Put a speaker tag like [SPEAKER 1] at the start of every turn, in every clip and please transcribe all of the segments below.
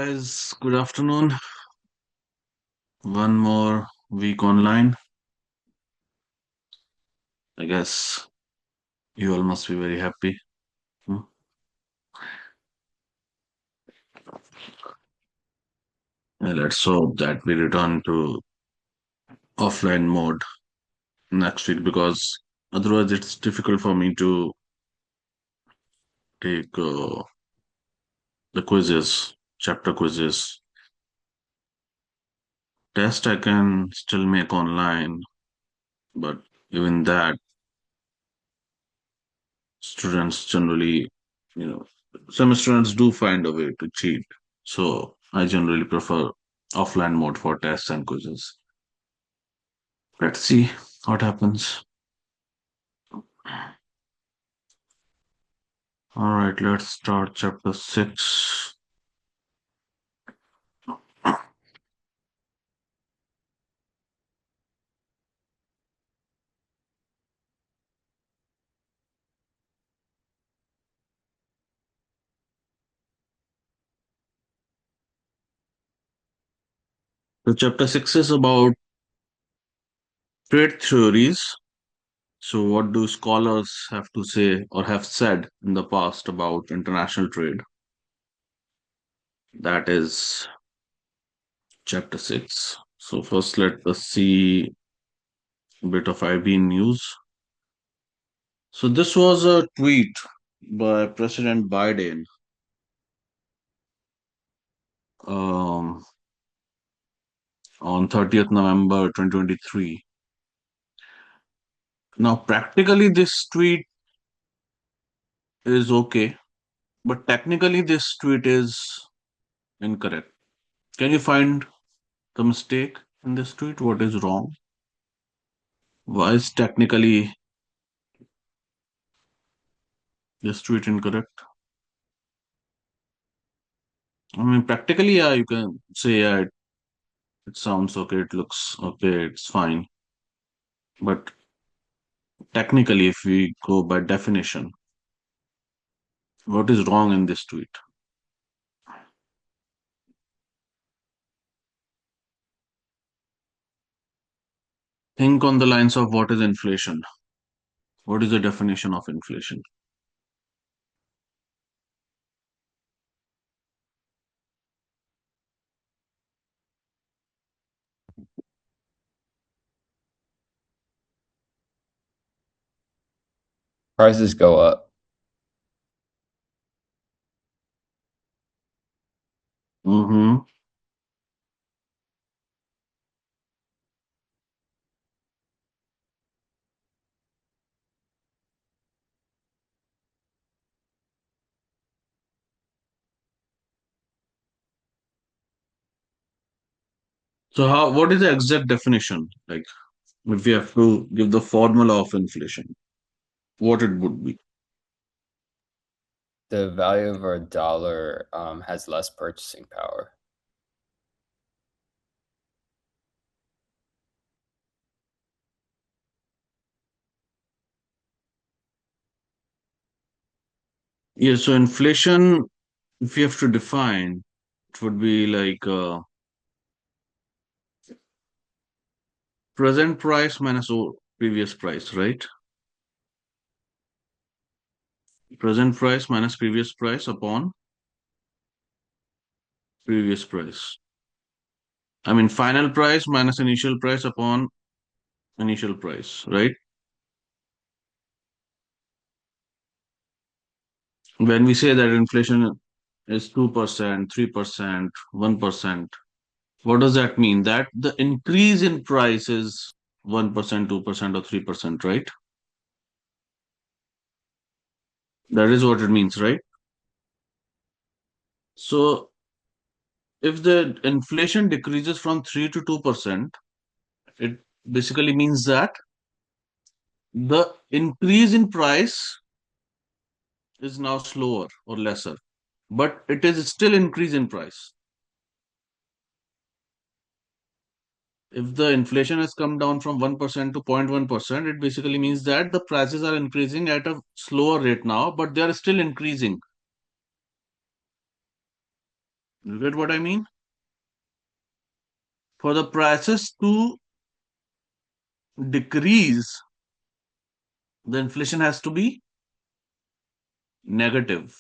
[SPEAKER 1] guys, good afternoon. One more week online. I guess you all must be very happy. Hmm? Let's hope that we return to offline mode next week because otherwise it's difficult for me to take the quizzes, chapter quizzes. Test I can still make online, but even that, students generally, you know, some students do find a way to cheat. So I generally prefer offline mode for tests and quizzes. Let's see what happens. All right, let's start chapter 6. So, chapter 6 is about trade theories. So, what do scholars have to say or have said in the past about international trade? That is chapter 6. So, first, let us see a bit of IB news. So, this was a tweet by President Biden um, on 30th November 2023. Now, practically, this tweet is okay, but technically, this tweet is incorrect. Can you find the mistake in this tweet? What is wrong? Why is technically this tweet incorrect? I mean, practically, yeah, you can say, yeah, it sounds okay, it looks okay, it's fine. But technically, if we go by definition, what is wrong in this tweet? Think on the lines of what is inflation? What is the definition of inflation?
[SPEAKER 2] Prices go up.
[SPEAKER 1] Mm-hmm. So, how? What is the exact definition? Like, if we have to give the formula of inflation, what it would be?
[SPEAKER 2] The value of our dollar has less purchasing power.
[SPEAKER 1] Yeah, so inflation, if you have to define, it would be like present price minus previous price, right? Present price minus previous price upon previous price. I mean, final price minus initial price upon initial price, right? When we say that inflation is 2%, 3%, 1%, what does that mean? That the increase in price is 1%, 2%, or 3%, right? That is what it means, right? So if the inflation decreases from 3 to 2%, it basically means that the increase in price is now slower or lesser, but it is still increase in price. If the inflation has come down from 1% to 0.1%, it basically means that the prices are increasing at a slower rate now, but they are still increasing. You get what I mean? For the prices to decrease, the inflation has to be negative,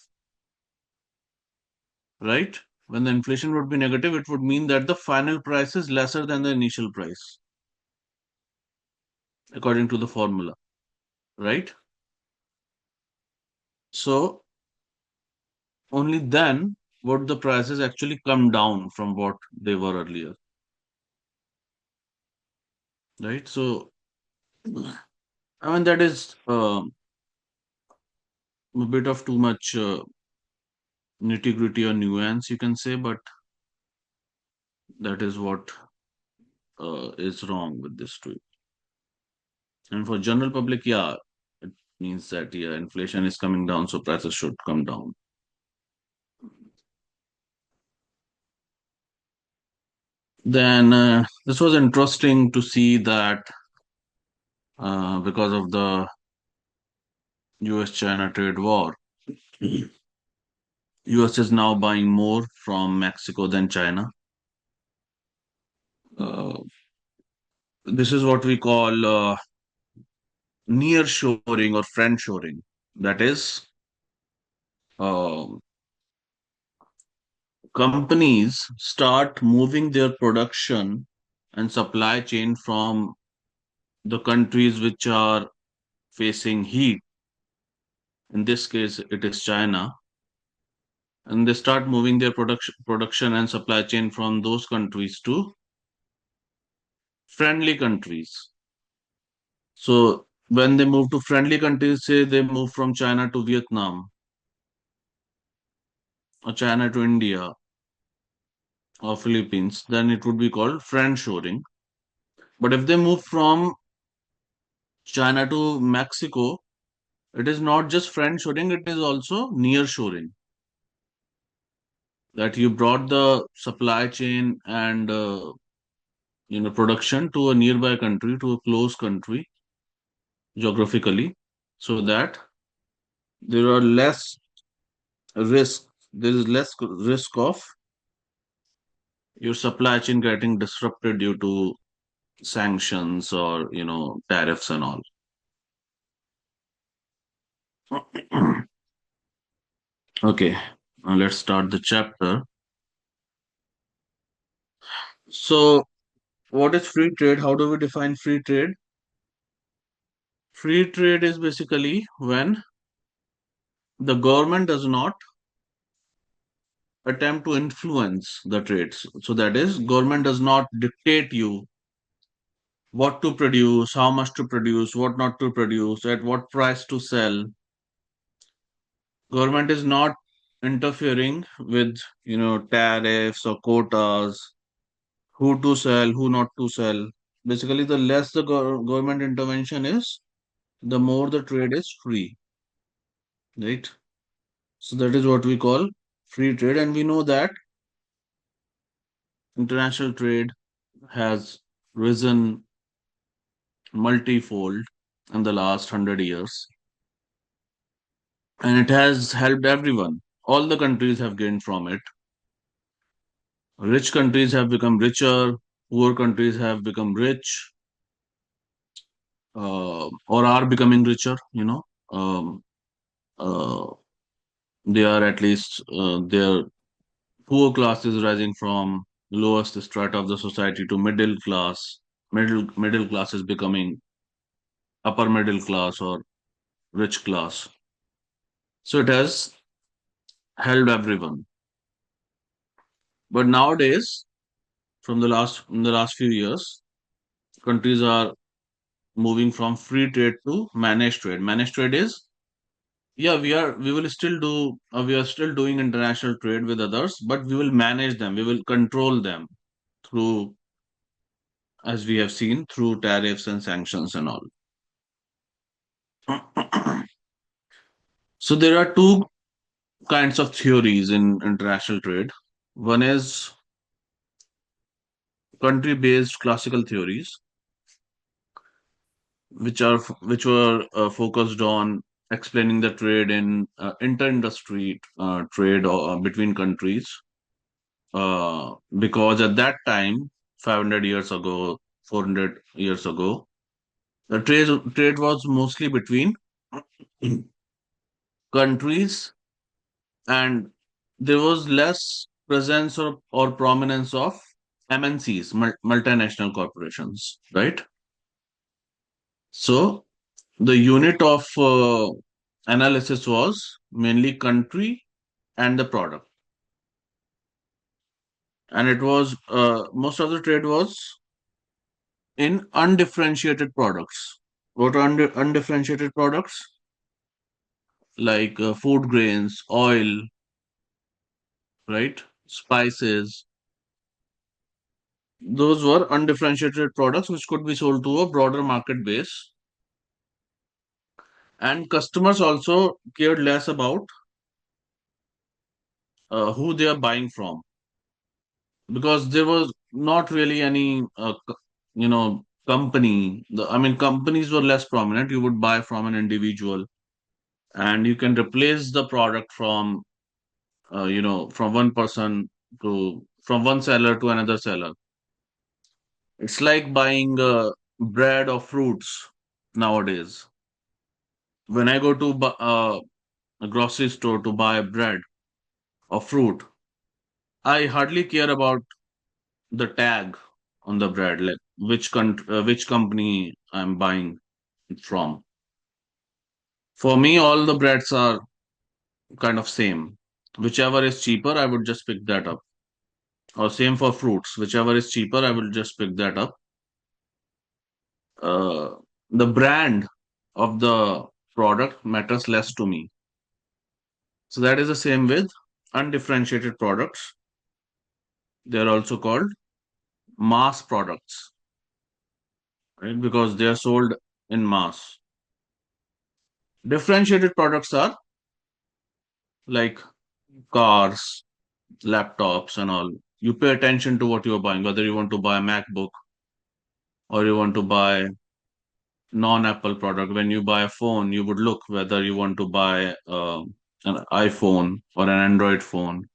[SPEAKER 1] right? When the inflation would be negative, it would mean that the final price is lesser than the initial price, according to the formula, right? So only then would the prices actually come down from what they were earlier, right? So, I mean, that is a bit of too much nitty gritty or nuance, you can say, but that is what is wrong with this tweet. And for general public, yeah, it means that yeah, inflation is coming down, so prices should come down. Then this was interesting to see that because of the US-China trade war, US is now buying more from Mexico than China. Uh, this is what we call near shoring or friend shoring. That is, uh, companies start moving their production and supply chain from the countries which are facing heat. In this case, it is China, and they start moving their production and supply chain from those countries to friendly countries. So when they move to friendly countries, say they move from China to Vietnam or China to India or Philippines, then it would be called friend shoring. But if they move from China to Mexico, it is not just friend shoring, it is also near shoring. That you brought the supply chain and production to a nearby country, to a close country geographically, so that there are less risk. There is less risk of your supply chain getting disrupted due to sanctions or tariffs and all. Okay, now let's start the chapter. So, what is free trade? How do we define free trade? Free trade is basically when the government does not attempt to influence the trades. So that is, government does not dictate you what to produce, how much to produce, what not to produce, at what price to sell. Government is not interfering with tariffs or quotas, who to sell, who not to sell. Basically, the less the government intervention is, the more the trade is free, right? So that is what we call free trade, and we know that international trade has risen multifold in the last 100 years, and it has helped everyone. All the countries have gained from it. Rich countries have become richer, poor countries have become rich, or are becoming richer. Um, uh, they are at least their poor class is rising from lowest strata of the society to middle class. Middle class is becoming upper middle class or rich class. So it has helped everyone. But nowadays, in the last few years, countries are moving from free trade to managed trade. Managed trade is, yeah, we are still doing international trade with others, but we will manage them, we will control them through, as we have seen, through tariffs and sanctions and all. So there are two kinds of theories in international trade. One is country based classical theories, which were focused on explaining the trade in inter-industry trade between countries. because at that time, 500 years ago, 400 years ago, the trade was mostly between countries, and there was less presence or prominence of MNCs, multinational corporations, right? So the unit of analysis was mainly country and the product, and it was most of the trade was in undifferentiated products. What are undifferentiated products? Like food grains, oil, right? Spices. Those were undifferentiated products which could be sold to a broader market base. And customers also cared less about who they are buying from, because there was not really any, company. I mean, companies were less prominent. You would buy from an individual, and you can replace the product from one person from one seller to another seller. It's like buying bread or fruits nowadays. When I go to a grocery store to buy bread or fruit, I hardly care about the tag on the bread, like which company I'm buying it from. For me, all the breads are kind of same. Whichever is cheaper, I would just pick that up. Or same for fruits. Whichever is cheaper, I will just pick that up. uh, the brand of the product matters less to me. So that is the same with undifferentiated products. They are also called mass products, right? Because they are sold in mass. Differentiated products are like cars, laptops, and all. You pay attention to what you are buying, whether you want to buy a MacBook or you want to buy non-Apple product. When you buy a phone, you would look whether you want to buy an iPhone or an Android phone,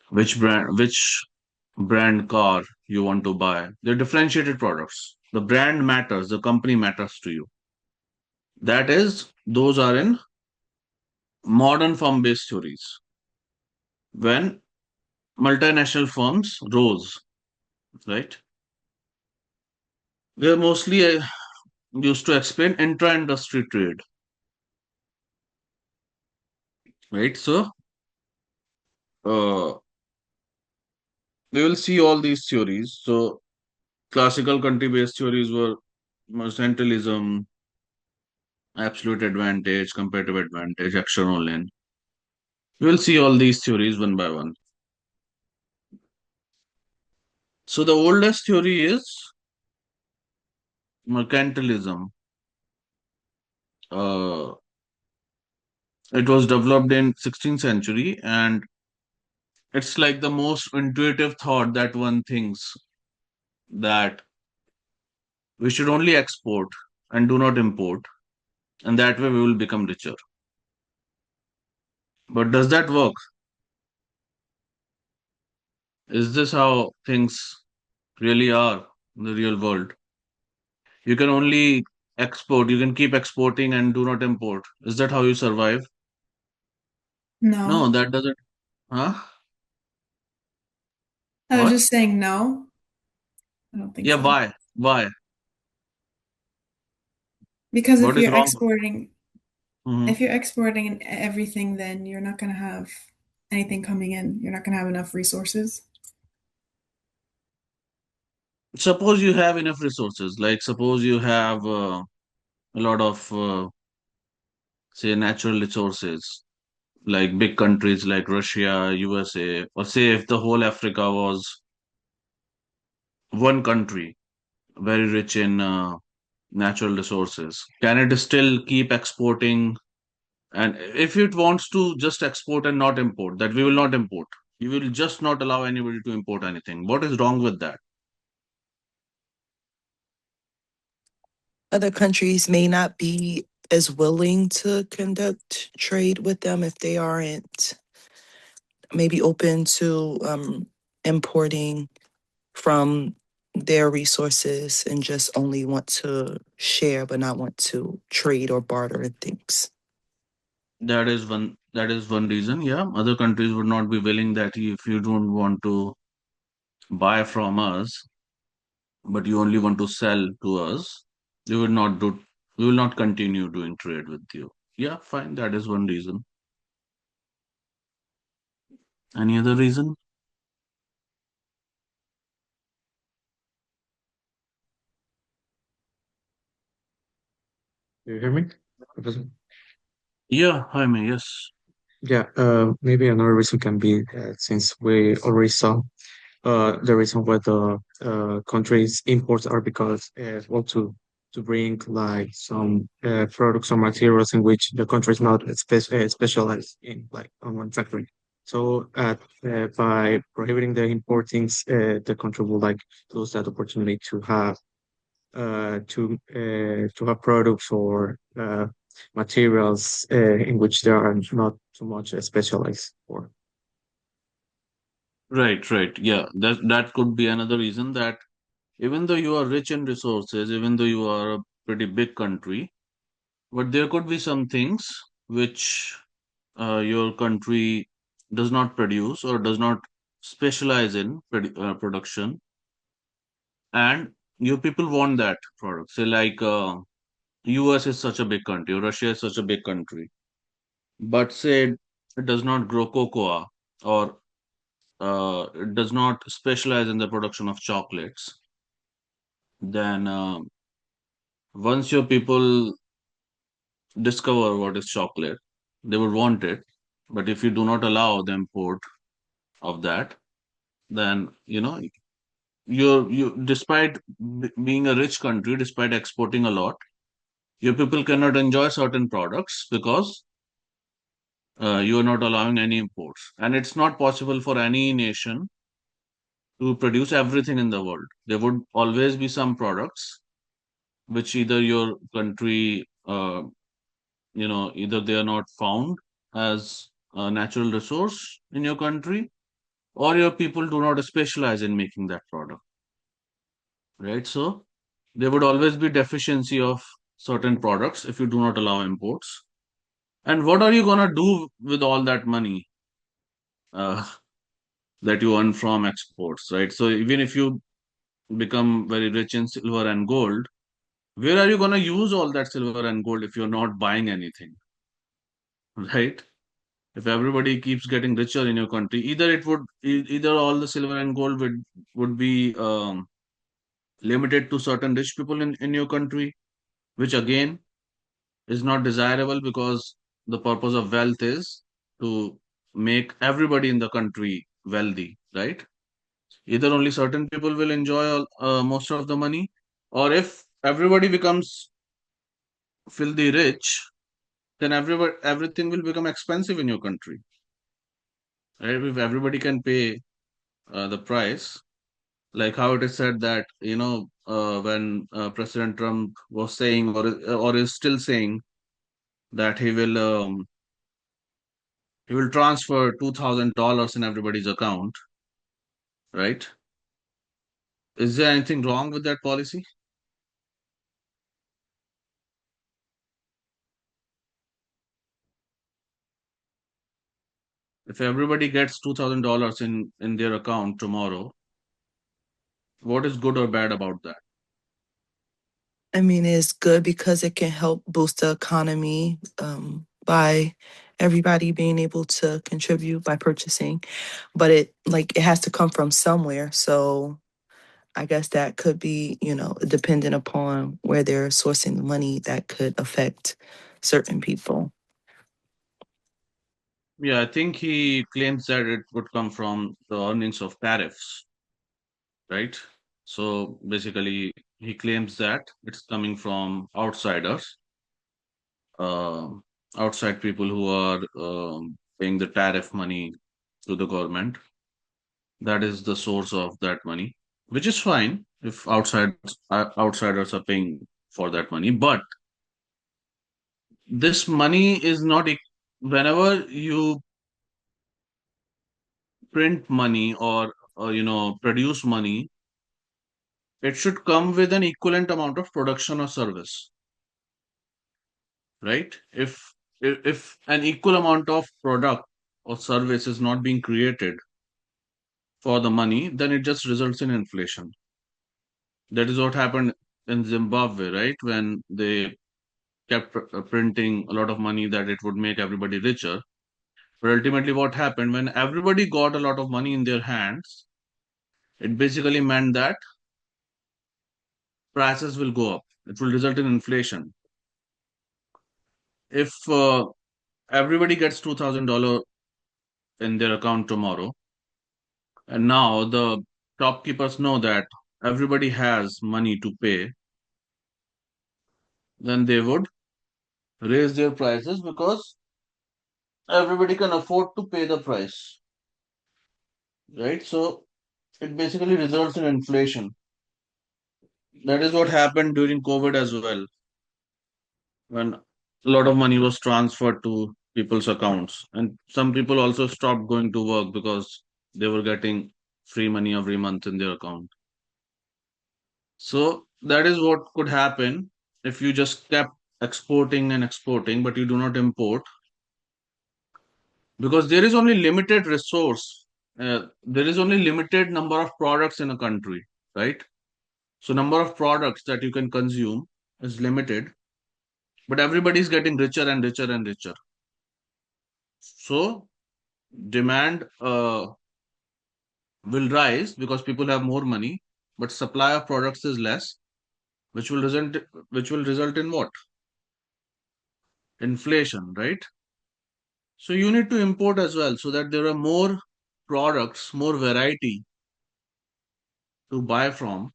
[SPEAKER 1] which brand car you want to buy. They're differentiated products. The brand matters, the company matters to you. That is, those are in modern firm-based theories. When multinational firms rose, right? They are mostly used to explain intra-industry trade, right? So uh, we will see all these theories. So classical country-based theories were mercantilism, absolute advantage, comparative advantage, external lien. We will see all these theories one by one. So the oldest theory is mercantilism. Uh, it was developed in 16th century, and it's like the most intuitive thought that one thinks that we should only export and do not import, and that way we will become richer. But does that work? Is this how things really are in the real world? You can only export, you can keep exporting and do not import. Is that how you survive? No,
[SPEAKER 3] No,
[SPEAKER 1] that doesn't. Huh?
[SPEAKER 3] I was
[SPEAKER 1] What?
[SPEAKER 3] just saying no. I don't think
[SPEAKER 1] Yeah,
[SPEAKER 3] so.
[SPEAKER 1] why? Why?
[SPEAKER 3] Because
[SPEAKER 1] What is wrong? Hmm.
[SPEAKER 3] if you're exporting everything, then you're not going to have anything coming in. You're not going to have enough resources.
[SPEAKER 1] Suppose you have enough resources, like suppose you have a lot of, say, natural resources, like big countries like Russia, USA, or say if the whole Africa was one country, very rich in natural resources. Can it still keep exporting? And if it wants to just export and not import, that we will not import. You will just not allow anybody to import anything. What is wrong with that?
[SPEAKER 4] Other countries may not be as willing to conduct trade with them if they aren't maybe open to importing from their resources and just only want to share but not want to trade or barter things.
[SPEAKER 1] That is one reason. Yeah, other countries would not be willing that if you don't want to buy from us, but you only want to sell to us, we will not do we will not continue doing trade with you. Yeah, fine. That is one reason. Any other reason?
[SPEAKER 5] Do you hear me, Professor?
[SPEAKER 1] Yeah, Jaime, yes.
[SPEAKER 5] Yeah, maybe another reason can be since we already saw the reason why the country's imports are because well to bring like some products or materials in which the country is not specialized in like on manufacturing. So by prohibiting the importing, the country will like lose that opportunity to have products or materials in which there are not too much specialized for.
[SPEAKER 1] Right, right. Yeah, that could be another reason that even though you are rich in resources, even though you are a pretty big country, but there could be some things which your country does not produce or does not specialize in production, and your people want that product. Say like US is such a big country, or Russia is such a big country, but say it does not grow cocoa or it does not specialize in the production of chocolates, then once your people discover what is chocolate, they would want it. But if you do not allow the import of that, then you despite being a rich country, despite exporting a lot, your people cannot enjoy certain products because you are not allowing any imports, and it's not possible for any nation to produce everything in the world. There would always be some products which either your country, either they are not found as a natural resource in your country, or your people do not specialize in making that product, right? So there would always be deficiency of certain products if you do not allow imports. And what are you gonna do with all that money uh, that you earn from exports, right? So even if you become very rich in silver and gold, where are you gonna use all that silver and gold if you're not buying anything, right? If everybody keeps getting richer in your country, either either all the silver and gold would be limited to certain rich people in your country, which again is not desirable because the purpose of wealth is to make everybody in the country wealthy, right? Either only certain people will enjoy most of the money, or if everybody becomes filthy rich, then everything will become expensive in your country, right? If everybody can pay the price, like how it is said that when President Trump was saying or is still saying that he will transfer $2,000 in everybody's account, right? Is there anything wrong with that policy? If everybody gets $2,000 in their account tomorrow, what is good or bad about that?
[SPEAKER 4] I mean, it's good because it can help boost the economy by everybody being able to contribute by purchasing, but it has to come from somewhere. So I guess that could be, dependent upon where they're sourcing the money that could affect certain people.
[SPEAKER 1] Yeah, I think he claims that it would come from the earnings of tariffs, right? So basically, he claims that it's coming from outsiders, uh, outside people who are paying the tariff money to the government. That is the source of that money, which is fine if outsiders are paying for that money. But this money is not whenever you print money or produce money, it should come with an equivalent amount of production or service, right? If an equal amount of product or service is not being created for the money, then it just results in inflation. That is what happened in Zimbabwe, right? When they kept printing a lot of money that it would make everybody richer. But ultimately, what happened when everybody got a lot of money in their hands, it basically meant that prices will go up. It will result in inflation. If everybody gets $2,000 in their account tomorrow, and now the shopkeepers know that everybody has money to pay, then they would raise their prices because everybody can afford to pay the price, right? So it basically results in inflation. That is what happened during COVID as well, when a lot of money was transferred to people's accounts. And some people also stopped going to work because they were getting free money every month in their account. So that is what could happen if you just kept exporting and exporting, but you do not import, because there is only limited resource. There is only limited number of products in a country, right? So number of products that you can consume is limited, but everybody is getting richer and richer and richer. So demand will rise because people have more money, but supply of products is less, which will result in what? Inflation, right? So you need to import as well so that there are more products, more variety to buy from,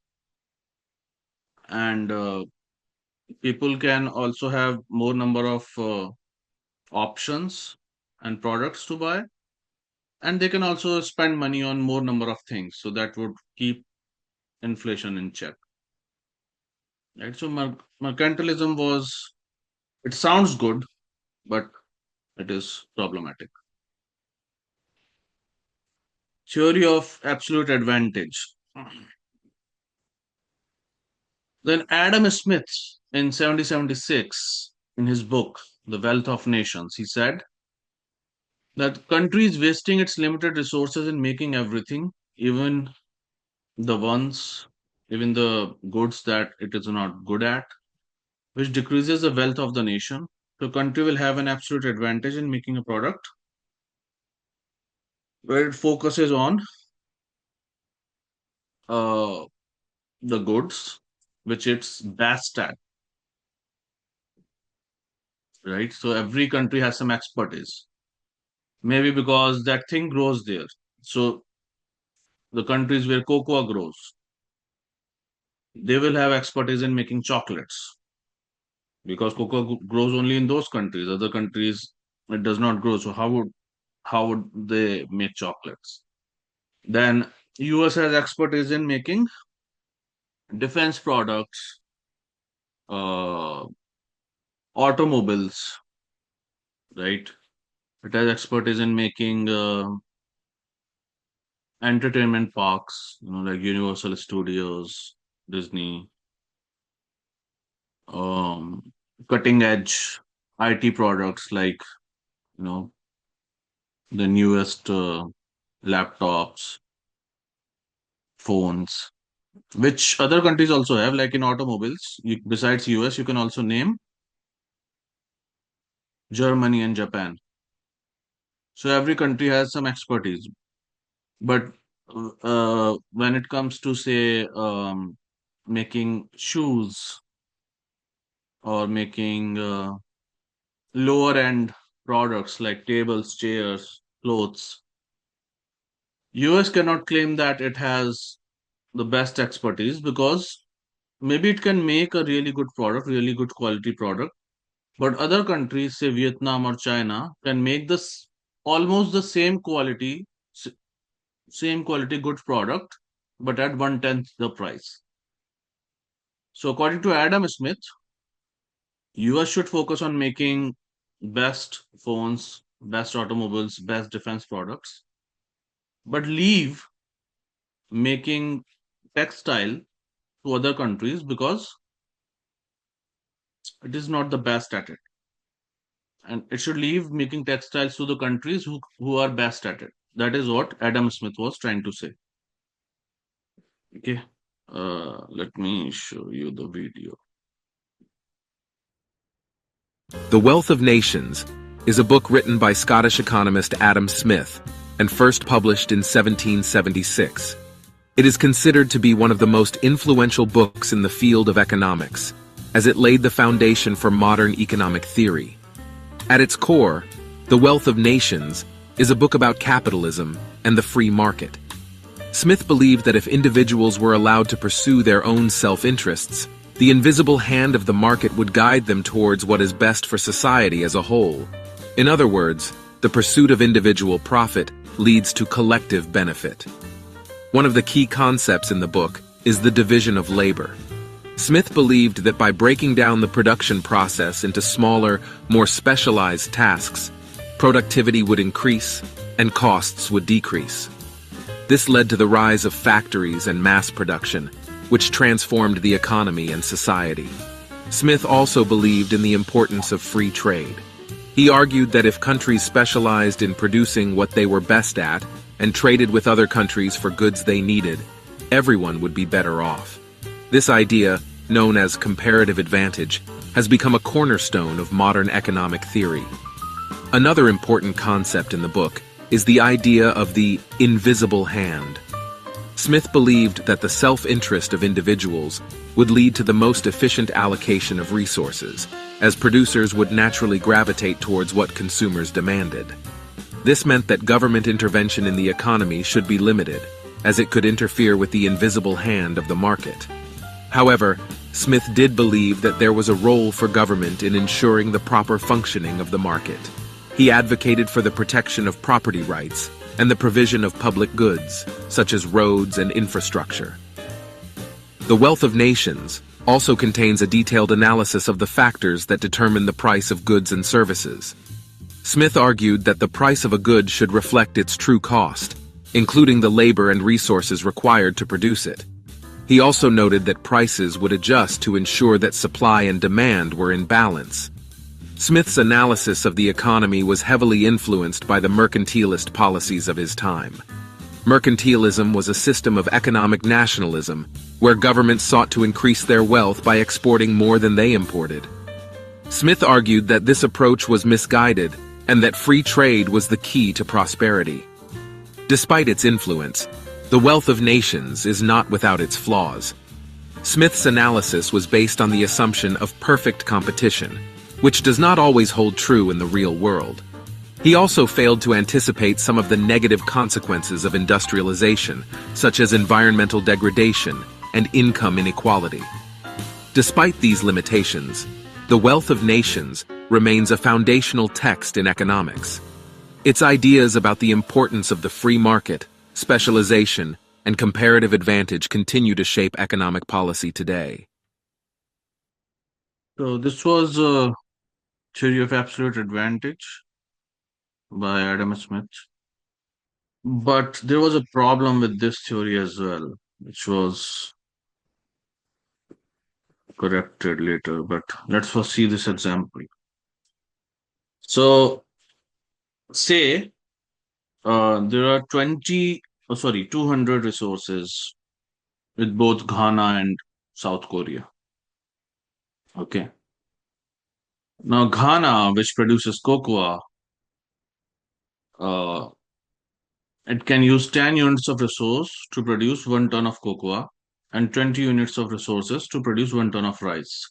[SPEAKER 1] and people can also have more number of options and products to buy, and they can also spend money on more number of things. So that would keep inflation in check, right? So mercantilism was, it sounds good, but it is problematic. Theory of absolute advantage. Then Adam Smith in 1776, in his book, The Wealth of Nations, he said that country is wasting its limited resources in making everything, the ones, even the goods that it is not good at, which decreases the wealth of the nation. The country will have an absolute advantage in making a product where it focuses on uh, the goods which it's best at, right? So every country has some expertise, maybe because that thing grows there. So the countries where cocoa grows, they will have expertise in making chocolates because cocoa grows only in those countries. Other countries it does not grow. So how would they make chocolates? Then US has expertise in making defense products, uh, automobiles, right? It has expertise in making entertainment parks, like Universal Studios, Disney, um, cutting edge IT products like you know the newest laptops, phones, which other countries also have. Like in automobiles, besides US, you can also name Germany and Japan. So every country has some expertise. But when it comes to say making shoes or making lower end products like tables, chairs, clothes, US cannot claim that it has the best expertise because maybe it can make a really good product, really good quality product, but other countries, say Vietnam or China, can make this almost the same quality good product, but at 1/10 the price. So according to Adam Smith, US should focus on making best phones, best automobiles, best defense products, but leave making textile to other countries because it is not the best at it. And it should leave making textiles to the countries who are best at it. That is what Adam Smith was trying to say. Okay. Let me show you the video.
[SPEAKER 6] The Wealth of Nations is a book written by Scottish economist Adam Smith and first published in 1776. It is considered to be one of the most influential books in the field of economics, as it laid the foundation for modern economic theory. At its core, The Wealth of Nations is a book about capitalism and the free market. Smith believed that if individuals were allowed to pursue their own self-interests, the invisible hand of the market would guide them towards what is best for society as a whole. In other words, the pursuit of individual profit leads to collective benefit. One of the key concepts in the book is the division of labor. Smith believed that by breaking down the production process into smaller, more specialized tasks, productivity would increase and costs would decrease. This led to the rise of factories and mass production, which transformed the economy and society. Smith also believed in the importance of free trade. He argued that if countries specialized in producing what they were best at and traded with other countries for goods they needed, everyone would be better off. This idea, known as comparative advantage, has become a cornerstone of modern economic theory. Another important concept in the book is the idea of the invisible hand. Smith believed that the self-interest of individuals would lead to the most efficient allocation of resources, as producers would naturally gravitate towards what consumers demanded. This meant that government intervention in the economy should be limited, as it could interfere with the invisible hand of the market. However, Smith did believe that there was a role for government in ensuring the proper functioning of the market. He advocated for the protection of property rights and the provision of public goods, such as roads and infrastructure. The Wealth of Nations also contains a detailed analysis of the factors that determine the price of goods and services. Smith argued that the price of a good should reflect its true cost, including the labor and resources required to produce it. He also noted that prices would adjust to ensure that supply and demand were in balance. Smith's analysis of the economy was heavily influenced by the mercantilist policies of his time. Mercantilism was a system of economic nationalism, where governments sought to increase their wealth by exporting more than they imported. Smith argued that this approach was misguided and that free trade was the key to prosperity. Despite its influence, The Wealth of Nations is not without its flaws. Smith's analysis was based on the assumption of perfect competition, which does not always hold true in the real world. He also failed to anticipate some of the negative consequences of industrialization, such as environmental degradation and income inequality. Despite these limitations, The Wealth of Nations remains a foundational text in economics. Its ideas about the importance of the free market, specialization, and comparative advantage continue to shape economic policy today.
[SPEAKER 1] So this was Theory of Absolute Advantage by Adam Smith. But there was a problem with this theory as well, which was corrected later. But let's first see this example. So, say there are 200 resources with both Ghana and South Korea. Okay. Now, Ghana, which produces cocoa, it can use 10 units of resource to produce 1 ton of cocoa and 20 units of resources to produce 1 ton of rice.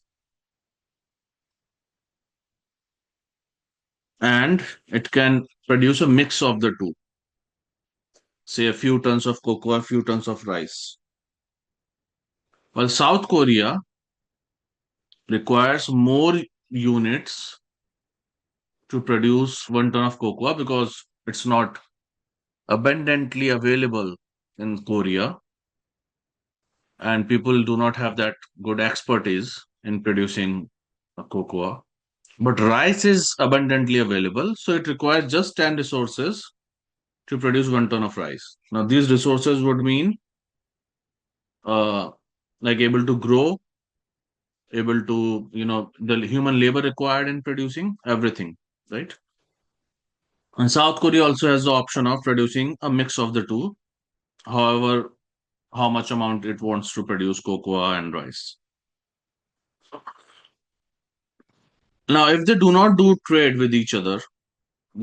[SPEAKER 1] And it can produce a mix of the two, say a few tons of cocoa, a few tons of rice. While South Korea requires more units to produce 1 ton of cocoa because it's not abundantly available in Korea, and people do not have that good expertise in producing cocoa. But rice is abundantly available, so it requires just 10 resources to produce 1 ton of rice. Now, these resources would mean like able to grow, able to, the human labor required in producing everything, right? And South Korea also has the option of producing a mix of the two, however, how much amount it wants to produce cocoa and rice. Now, if they do not do trade with each other,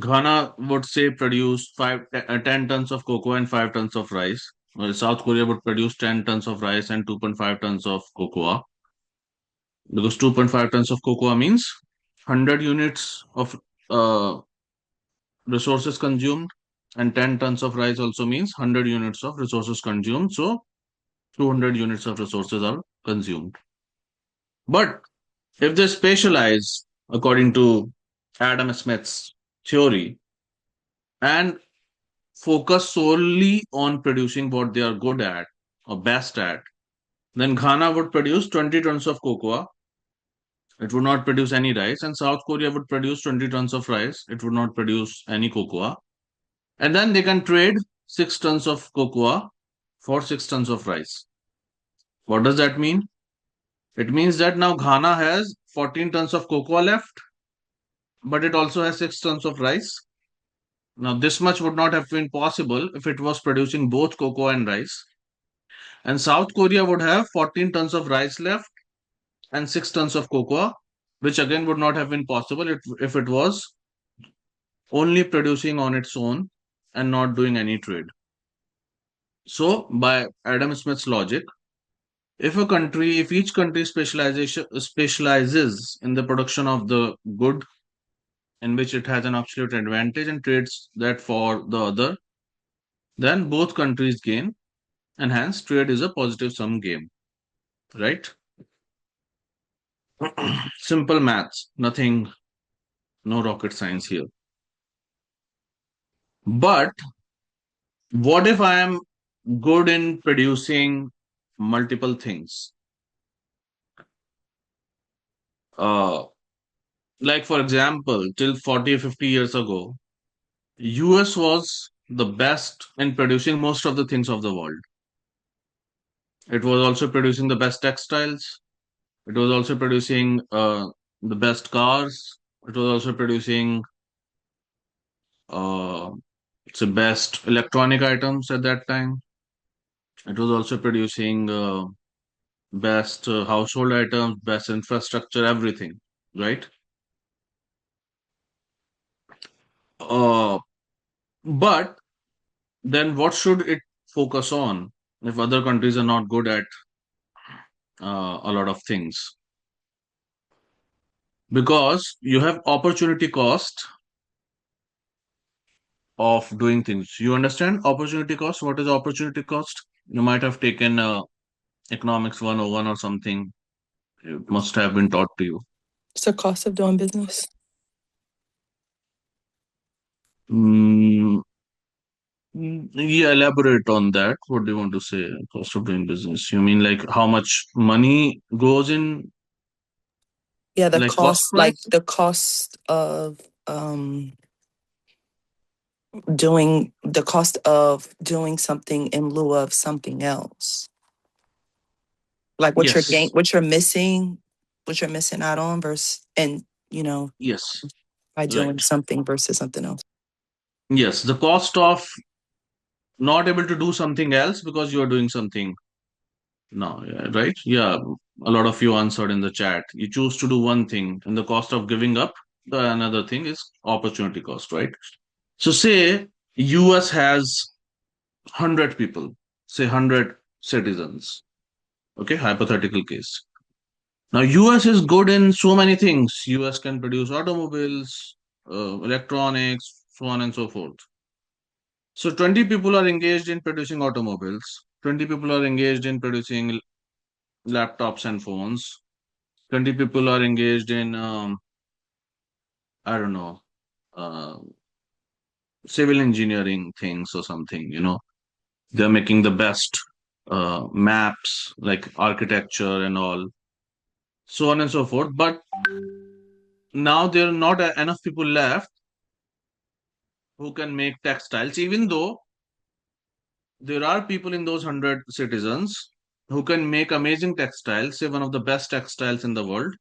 [SPEAKER 1] Ghana would say produce 10 tons of cocoa and 5 tons of rice. While South Korea would produce 10 tons of rice and 2.5 tons of cocoa. Because 2.5 tons of cocoa means 100 units of uh, resources consumed, and 10 tons of rice also means 100 units of resources consumed. So 200 units of resources are consumed. But if they specialize according to Adam Smith's theory and focus solely on producing what they are good at or best at, then Ghana would produce 20 tons of cocoa. It would not produce any rice, and South Korea would produce 20 tons of rice. It would not produce any cocoa. And then they can trade 6 tons of cocoa for 6 tons of rice. What does that mean? It means that now Ghana has 14 tons of cocoa left, but it also has 6 tons of rice. Now, this much would not have been possible if it was producing both cocoa and rice. And South Korea would have 14 tons of rice left and 6 tons of cocoa, which again would not have been possible if it was only producing on its own and not doing any trade. So, by Adam Smith's logic, if each country specializes in the production of the good in which it has an absolute advantage and trades that for the other, then both countries gain, and hence trade is a positive sum game, right? Simple maths, nothing, no rocket science here. But what if I am good in producing multiple things? Like for example, till 40 or 50 years ago, US was the best in producing most of the things of the world. It was also producing the best textiles. It was also producing the best cars. It was also producing uh, the best electronic items at that time. It was also producing best household items, best infrastructure, everything, right? Uh, but then what should it focus on if other countries are not good at a lot of things? Because you have opportunity cost of doing things. You understand opportunity cost? What is opportunity cost? You might have taken economics 101 or something. It must have been taught to you.
[SPEAKER 4] It's the cost of doing business.
[SPEAKER 1] Mm, yeah, elaborate on that. What do you want to say? Cost of doing business. You mean like how much money goes in,
[SPEAKER 4] Yeah, the
[SPEAKER 1] like cost
[SPEAKER 4] cost, like
[SPEAKER 1] price?
[SPEAKER 4] the cost of doing something in lieu of something else. Like
[SPEAKER 1] Yes,
[SPEAKER 4] what you're missing out on versus and
[SPEAKER 1] yes,
[SPEAKER 4] by
[SPEAKER 1] right.
[SPEAKER 4] doing something versus something else.
[SPEAKER 1] Yes, the cost of not able to do something else because you are doing something now, yeah, right? Yeah, a lot of you answered in the chat. You choose to do one thing, and the cost of giving up the another thing is opportunity cost, right? So, say US has 100 people, say 100 citizens. Okay, hypothetical case. Now, US is good in so many things. US can produce automobiles, electronics, so on and so forth. So 20 people are engaged in producing automobiles. 20 people are engaged in producing laptops and phones. 20 people are engaged in, I don't know, uh, civil engineering things or something, They're making the best maps, like architecture and all, so on and so forth. But now there are not enough people left who can make textiles, even though there are people in those 100 citizens who can make amazing textiles, say one of the best textiles in the world,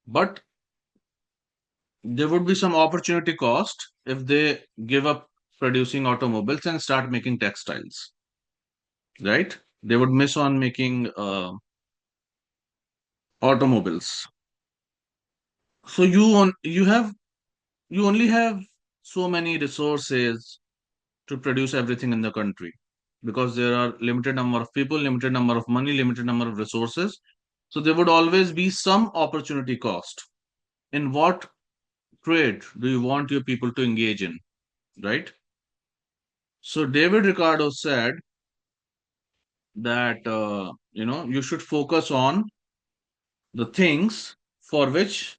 [SPEAKER 1] but there would be some opportunity cost if they give up producing automobiles and start making textiles, right? They would miss on making automobiles. So you only have so many resources to produce everything in the country because there are limited number of people, limited number of money, limited number of resources. So there would always be some opportunity cost. In what trade do you want your people to engage in, right? So David Ricardo said that you should focus on the things for which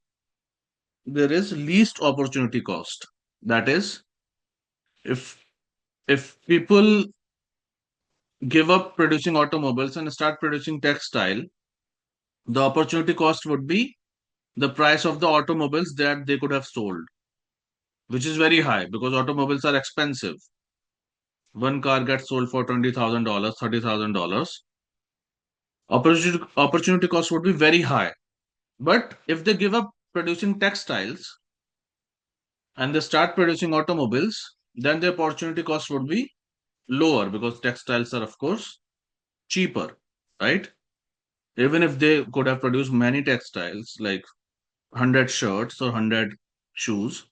[SPEAKER 1] there is least opportunity cost. That is, if people give up producing automobiles and start producing textile, the opportunity cost would be the price of the automobiles that they could have sold, which is very high because automobiles are expensive. One car gets sold for $20,000, $30,000. Opportunity cost would be very high. But if they give up producing textiles and they start producing automobiles, then the opportunity cost would be lower because textiles are, of course, cheaper, right? Even if they could have produced many textiles, like 100 shirts or 100 shoes,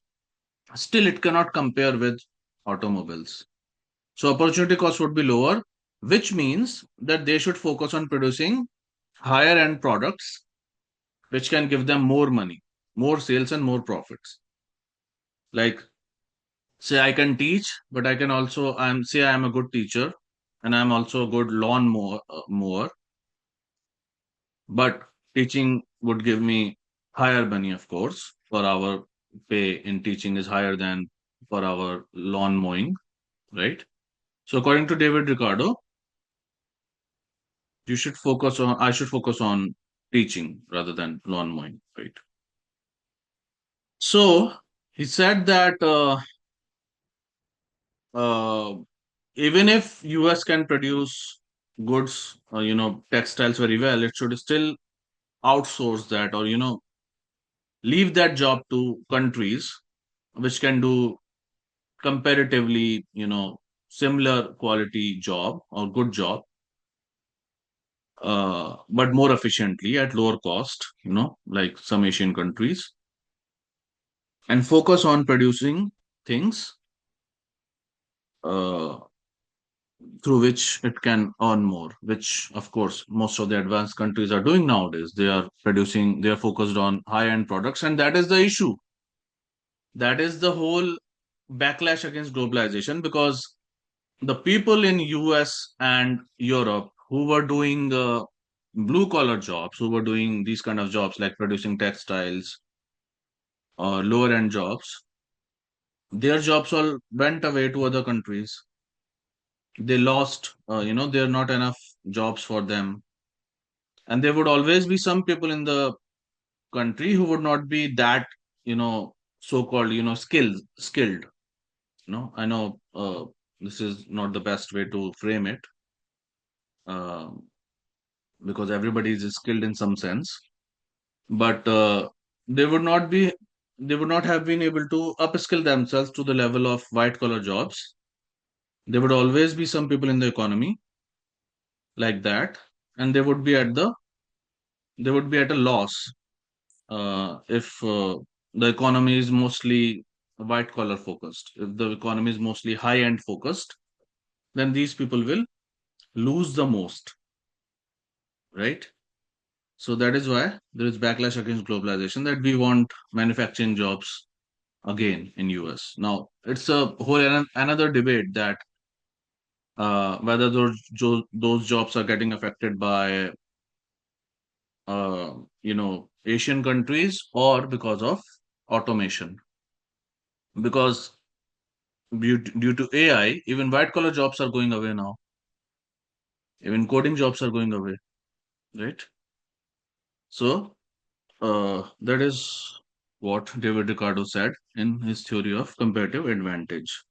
[SPEAKER 1] still it cannot compare with automobiles. So opportunity cost would be lower, which means that they should focus on producing higher end products, which can give them more money, more sales, and more profits. Like, say, I can teach, but I can also, I am a good teacher and I'm also a good lawn mower, but teaching would give me higher money, of course, per hour. Pay in teaching is higher than per hour lawn mowing, right? So according to David Ricardo, I should focus on teaching rather than lawn mowing, right? So he said that uh, even if US can produce goods, textiles very well, it should still outsource that, or leave that job to countries which can do comparatively, similar quality job or good job, but more efficiently at lower cost, like some Asian countries, and focus on producing things uh, through which it can earn more, which of course most of the advanced countries are doing nowadays. They are focused on high end products, and that is the issue. That is the whole backlash against globalization because the people in US and Europe who were doing blue collar jobs, who were doing these kind of jobs like producing textiles or lower end jobs, their jobs all went away to other countries. They lost, there are not enough jobs for them. And there would always be some people in the country who would not be that, so-called, skilled. I know this is not the best way to frame it uh, because everybody is skilled in some sense, but they would not be, they would not have been able to upskill themselves to the level of white collar jobs. There would always be some people in the economy like that, and they would be at a loss if the economy is mostly white collar focused. If the economy is mostly high end focused, then these people will lose the most, right? So that is why there is backlash against globalization, that we want manufacturing jobs again in US. Now it's a whole another debate that whether those jobs are getting affected by Asian countries or because of automation. Because due to AI, even white collar jobs are going away now. Even coding jobs are going away, right? So that is what David Ricardo said in his theory of comparative advantage.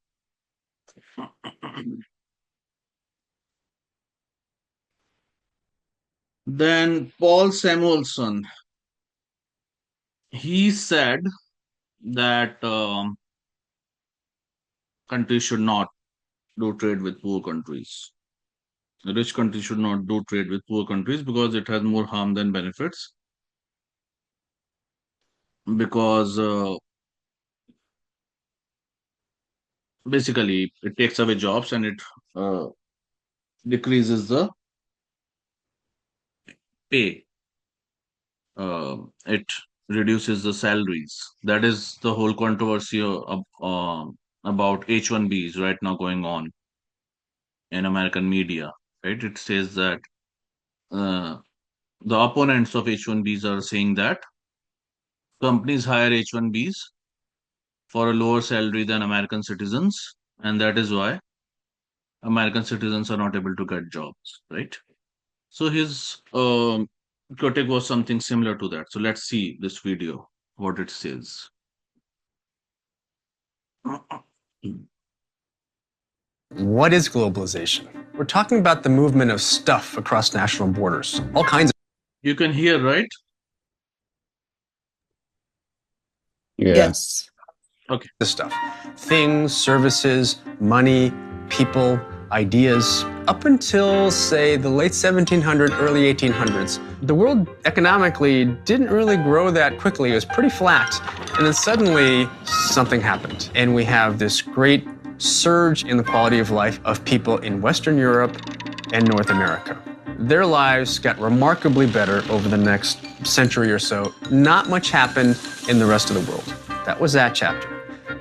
[SPEAKER 1] Then Paul Samuelson, he said that countries should not do trade with poor countries. Rich countries should not do trade with poor countries because it has more harm than benefits. Because basically, it takes away jobs and it uh, decreases the pay. It reduces the salaries. That is the whole controversy about H-1Bs right now going on in American media. Right? It says that uh, the opponents of H-1Bs are saying that companies hire H-1Bs for a lower salary than American citizens, and that is why American citizens are not able to get jobs, right? So his critique was something similar to that. So let's see this video, what it says.
[SPEAKER 7] What is globalization? We're talking about the movement of stuff across national borders, all kinds
[SPEAKER 1] You can hear, right?
[SPEAKER 2] Yeah.
[SPEAKER 4] Yes.
[SPEAKER 7] of stuff. Things, services, money, people, ideas. Up until, say, the late 1700s, early 1800s, the world economically didn't really grow that quickly. It was pretty flat. And then suddenly something happened. And we have this great surge in the quality of life of people in Western Europe and North America. Their lives got remarkably better over the next century or so. Not much happened in the rest of the world. That was that chapter.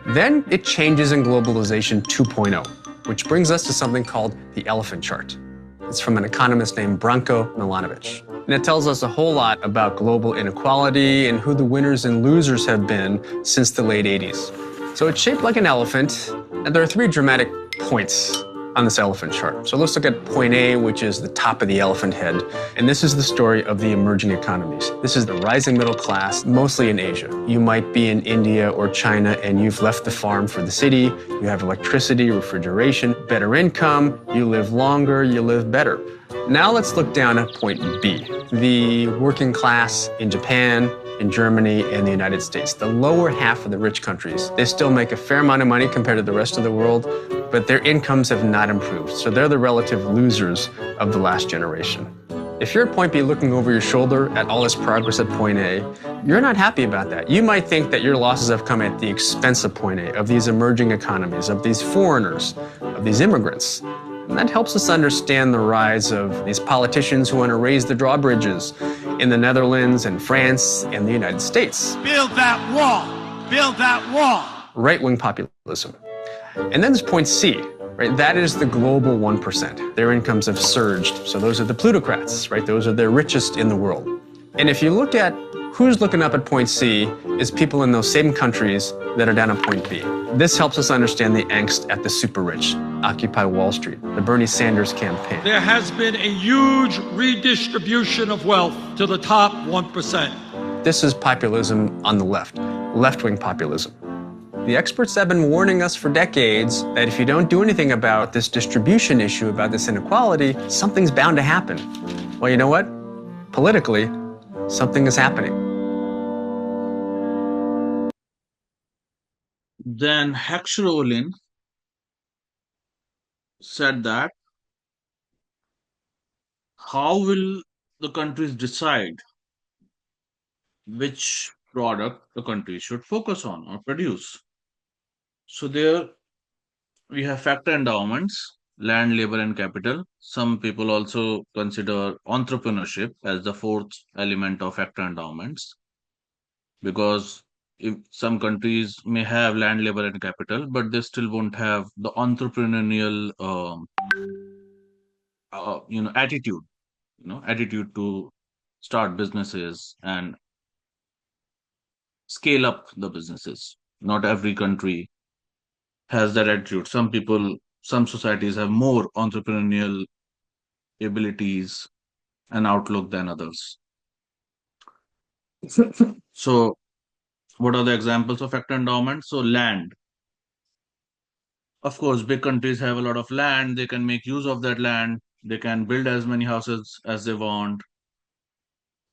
[SPEAKER 7] Then it changes in Globalization 2.0, which brings us to something called the elephant chart. It's from an economist named Branko Milanovic. And it tells us a whole lot about global inequality and who the winners and losers have been since the late 80s. So it's shaped like an elephant, and there are three dramatic points on this elephant chart. So let's look at point A, which is the top of the elephant head. And this is the story of the emerging economies. This is the rising middle class, mostly in Asia. You might be in India or China and you've left the farm for the city. You have electricity, refrigeration, better income, you live longer, you live better. Now let's look down at point B, the working class in Japan, in Germany, and the United States. The lower half of the rich countries, they still make a fair amount of money compared to the rest of the world, but their incomes have not improved. So they're the relative losers of the last generation. If you're at point B looking over your shoulder at all this progress at point A, you're not happy about that. You might think that your losses have come at the expense of point A, of these emerging economies, of these foreigners, of these immigrants. And that helps us understand the rise of these politicians who want to raise the drawbridges in the Netherlands and France and the United States.
[SPEAKER 8] Build that wall! Build that wall!
[SPEAKER 7] Right-wing populism. And then there's point C, right? That is the global 1%. Their incomes have surged. So those are the plutocrats, right? Those are the richest in the world. And if you look at who's looking up at point C, is people in those same countries that are down at point B. This helps us understand the angst at the super rich, Occupy Wall Street, the Bernie Sanders campaign.
[SPEAKER 8] There has been a huge redistribution of wealth to the top 1%.
[SPEAKER 7] This is populism on the left, left-wing populism. The experts have been warning us for decades that if you don't do anything about this distribution issue, about this inequality, something's bound to happen. Well, you know what? Politically, something is happening.
[SPEAKER 1] Then Hexrolin said that how will the countries decide which product the country should focus on or produce? So there we have factor endowments, land, labor, and capital. Some people also consider entrepreneurship as the fourth element of factor endowments because if some countries may have land, labor, and capital, but they still won't have the entrepreneurial, attitude, attitude to start businesses and scale up the businesses. Not every country has that attitude. Some people, some societies have more entrepreneurial abilities and outlook than others. So What are the examples of factor endowment? So land. Of course, big countries have a lot of land. They can make use of that land. They can build as many houses as they want.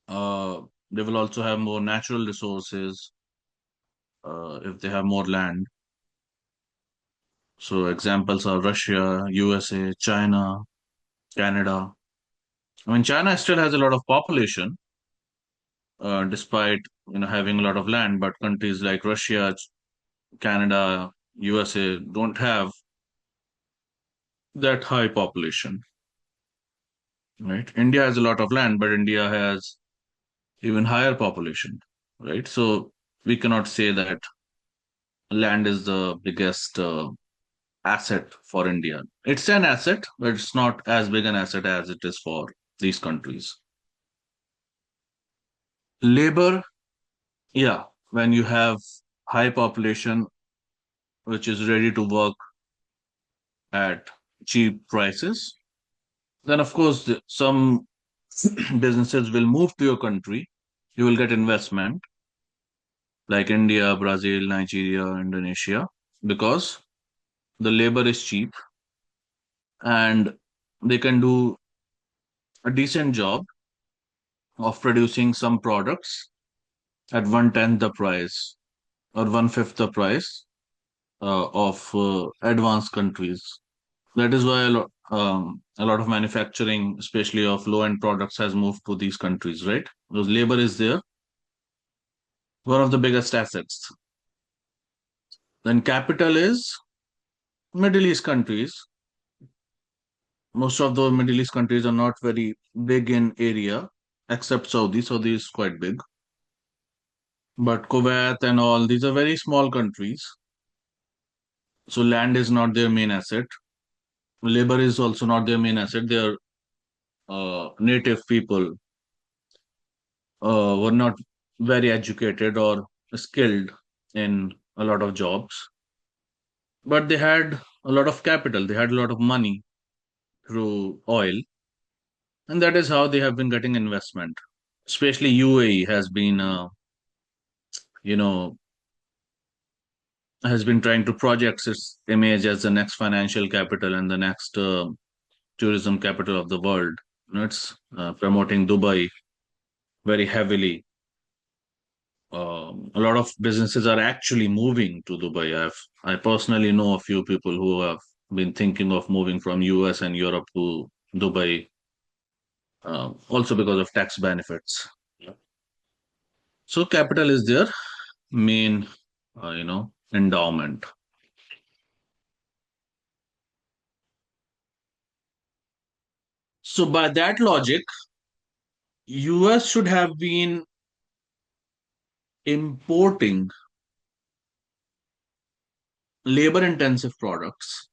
[SPEAKER 1] Uh, they will also have more natural resources if they have more land. So examples are Russia, USA, China, Canada. I mean, China still has a lot of population, despite having a lot of land. But countries like Russia, Canada, USA don't have that high population, right? India has a lot of land, but India has even higher population, right? So we cannot say that land is the biggest asset for India. It's an asset, but it's not as big an asset as it is for these countries. Labor, yeah, when you have high population which is ready to work at cheap prices, then of course some businesses will move to your country. You will get investment like India, Brazil, Nigeria, Indonesia, because the labor is cheap and they can do a decent job of producing some products at one tenth the price or one fifth the price of advanced countries. That is why a lot of manufacturing, especially of low end products, has moved to these countries, right? Because labor is there, one of the biggest assets. Then capital is Middle East countries. Most of the Middle East countries are not very big in area, except Saudi. Saudi is quite big. But Kuwait and all, these are very small countries. So land is not their main asset. Labor is also not their main asset. They are native people were not very educated or skilled in a lot of jobs, but they had a lot of capital. They had a lot of money through oil, and that is how they have been getting investment. Especially UAE you know, has been trying to project its image as the next financial capital and the next tourism capital of the world. It's promoting Dubai very heavily. A lot of businesses are actually moving to Dubai. I personally know a few people who have been thinking of moving from US and Europe to Dubai, also because of tax benefits. Yeah. So capital is their main, endowment. So by that logic, US should have been importing labor intensive products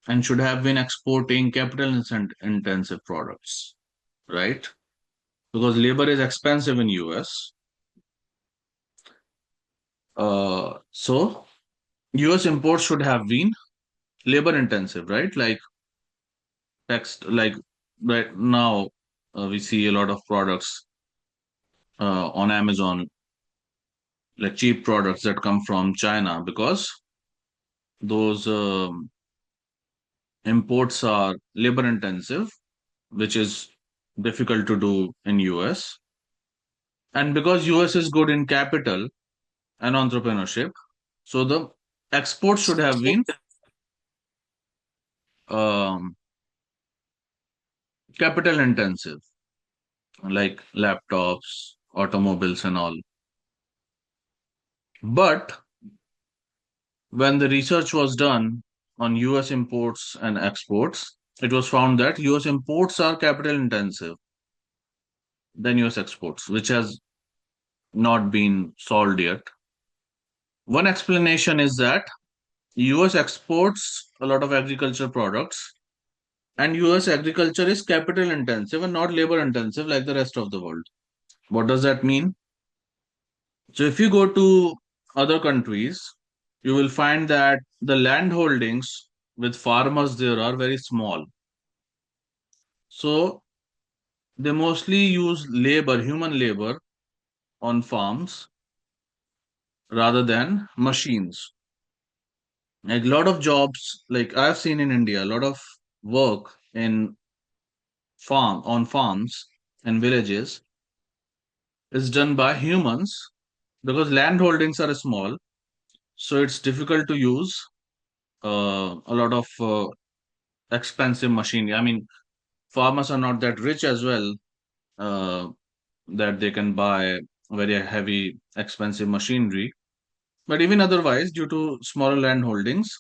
[SPEAKER 1] and should have been exporting capital intensive products, right? Because labor is expensive in US. So US imports should have been labor intensive, right? Like like right now we see a lot of products on Amazon, like cheap products that come from China because those imports are labor intensive, which is difficult to do in US. And because US is good in capital and entrepreneurship, so the exports should have been um, capital intensive, like laptops, automobiles, and all. But when the research was done on US imports and exports, it was found that US imports are capital intensive than US exports, which has not been solved yet. One explanation is that US exports a lot of agriculture products, and US agriculture is capital intensive and not labor intensive like the rest of the world. What does that mean? So if you go to other countries, you will find that the land holdings with farmers there are very small. So they mostly use labor, human labor on farms, rather than machines. Like a lot of jobs, like I've seen in India, a lot of work in on farms and villages is done by humans because land holdings are small, so it's difficult to use a lot of expensive machinery. I mean, farmers are not that rich as well uh, that they can buy very heavy, expensive machinery. But even otherwise, due to smaller land holdings,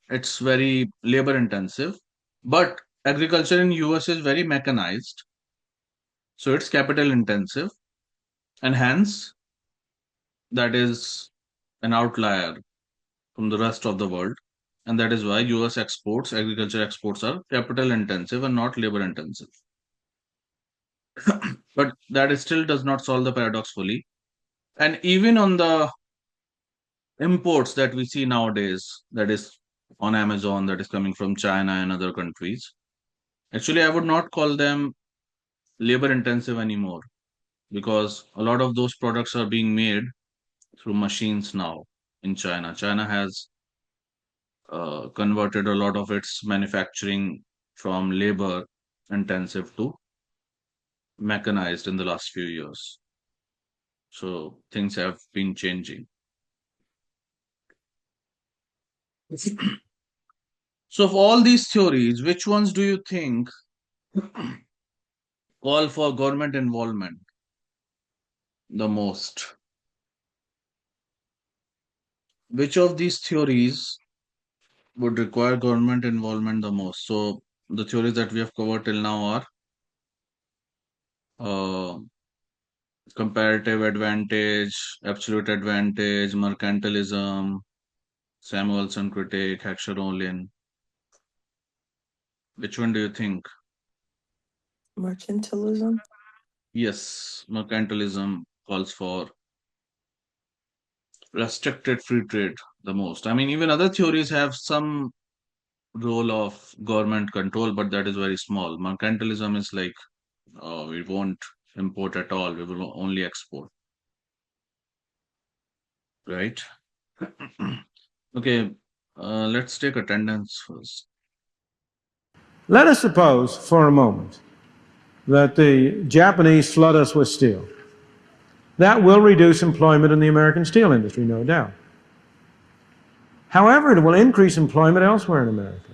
[SPEAKER 1] it's very labor intensive. But agriculture in US is very mechanized, so it's capital intensive, and hence that is an outlier from the rest of the world. And that is why US exports, agriculture exports are capital intensive and not labor intensive. But that still does not solve the paradox fully. And even on the imports that we see nowadays, that is on Amazon, that is coming from China and other countries, actually, I would not call them labor intensive anymore because a lot of those products are being made through machines now in China. China has converted a lot of its manufacturing from labor intensive to mechanized in the last few years. So things have been changing. So, of all these theories, which ones do you think call for government involvement the most? Which of these theories would require government involvement the most? So, the theories that we have covered till now are comparative advantage, absolute advantage, mercantilism, Samuelson critique, Haxorolin. Which one do you think?
[SPEAKER 4] Mercantilism.
[SPEAKER 1] Yes, mercantilism calls for restricted free trade the most. I mean, even other theories have some role of government control, but that is very small. Mercantilism is like we won't import at all, we will only export, right? Okay, let's take attendance first.
[SPEAKER 9] Let us suppose for a moment that the Japanese flood us with steel. That will reduce employment in the American steel industry, no doubt. However, it will increase employment elsewhere in America.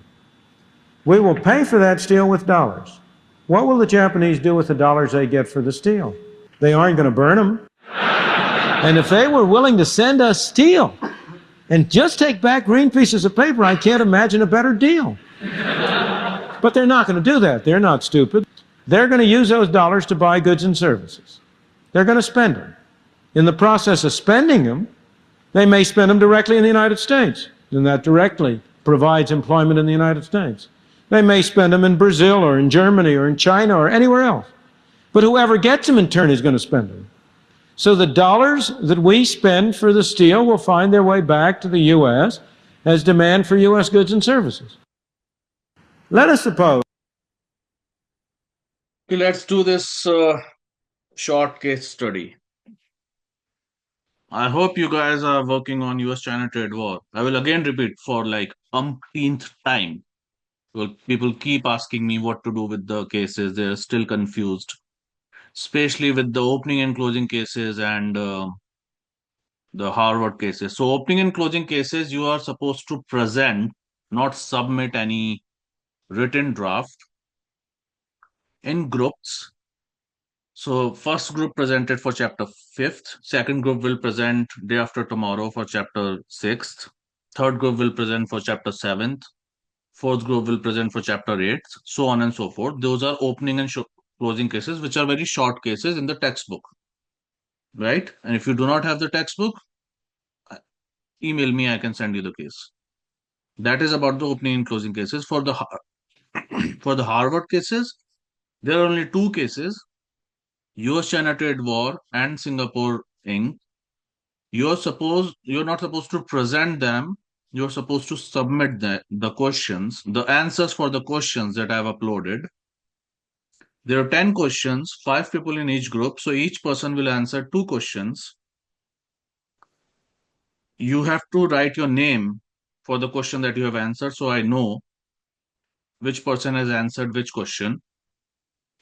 [SPEAKER 9] We will pay for that steel with dollars. What will the Japanese do with the dollars they get for the steel? They aren't going to burn them. And if they were willing to send us steel and just take back green pieces of paper, I can't imagine a better deal. But they're not going to do that. They're not stupid. They're going to use those dollars to buy goods and services. They're going to spend them. In the process of spending them, they may spend them directly in the United States, and that directly provides employment in the United States. They may spend them in Brazil or in Germany or in China or anywhere else. But whoever gets them in turn is going to spend them. So the dollars that we spend for the steel will find their way back to the U.S. as demand for U.S. goods and services. Let us suppose.
[SPEAKER 1] Okay, let's do this short case study. I hope you guys are working on US-China trade war. I will again repeat for like umpteenth time. Well, people keep asking me what to do with the cases. They're still confused, especially with the opening and closing cases and the Harvard cases. So, opening and closing cases, you are supposed to present, not submit any written draft in groups. So, first group presented for chapter 5th, second group will present day after tomorrow for chapter 6th, third group will present for chapter 7th, fourth group will present for chapter 8th, so on and so forth. Those are opening and closing cases, which are very short cases in the textbook, right? And if you do not have the textbook, email me, I can send you the case. That is about the opening and closing cases. For the for the Harvard cases, there are only two cases: US-China trade war and Singapore Inc. You're not supposed to present them. You're supposed to submit the questions, the answers for the questions that I've uploaded. There are 10 questions, 5 people in each group, so each person will answer 2 questions. you have to write your name for the question that you have answered, so I know which person has answered which question.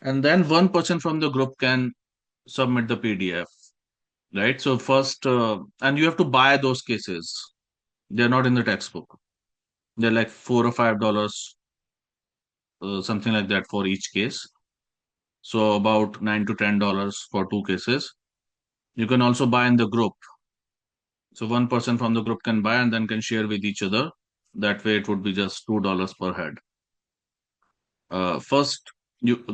[SPEAKER 1] And then one person from the group can submit the PDF, right? So first, and you have to buy those cases. They're not in the textbook. They're like $4 or $5, something like that for each case. So about $9 to $10 for two cases. You can also buy in the group. So one person from the group can buy and then can share with each other. That way it would be just $2 per head. First